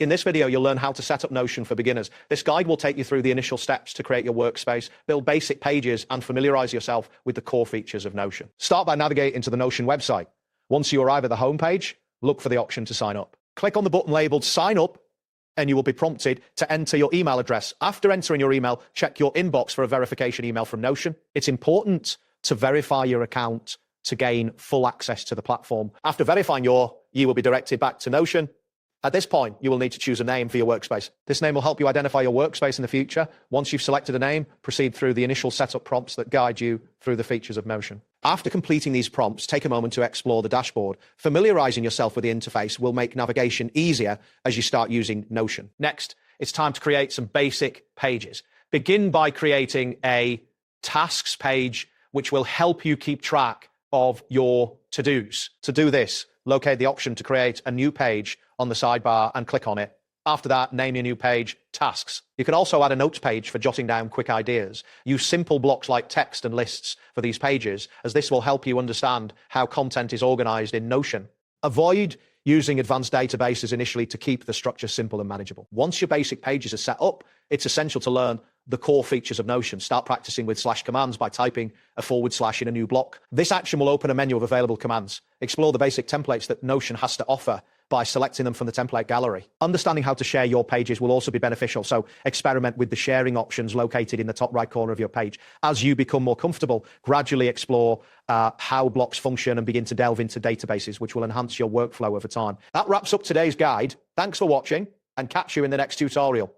In this video, you'll learn how to set up Notion for beginners. This guide will take you through the initial steps to create your workspace, build basic pages, and familiarize yourself with the core features of Notion. Start by navigating to the Notion website. Once you arrive at the homepage, look for the option to sign up. Click on the button labeled Sign Up, and you will be prompted to enter your email address. After entering your email, check your inbox for a verification email from Notion. It's important to verify your account to gain full access to the platform. After verifying you will be directed back to Notion. At this point, you will need to choose a name for your workspace. This name will help you identify your workspace in the future. Once you've selected a name, proceed through the initial setup prompts that guide you through the features of Notion. After completing these prompts, take a moment to explore the dashboard. Familiarizing yourself with the interface will make navigation easier as you start using Notion. Next, it's time to create some basic pages. Begin by creating a tasks page, which will help you keep track of your to-dos. To do this, locate the option to create a new page on the sidebar and click on it. After that, name your new page Tasks. You can also add a notes page for jotting down quick ideas. Use simple blocks like text and lists for these pages, as this will help you understand how content is organized in Notion. Avoid using advanced databases initially to keep the structure simple and manageable. Once your basic pages are set up, it's essential to learn the core features of Notion. Start practicing with / commands by typing a / in a new block. This action will open a menu of available commands. Explore the basic templates that Notion has to offer by selecting them from the template gallery. Understanding how to share your pages will also be beneficial, so experiment with the sharing options located in the top right corner of your page. As you become more comfortable, gradually explore how blocks function and begin to delve into databases, which will enhance your workflow over time. That wraps up today's guide. Thanks for watching, and catch you in the next tutorial.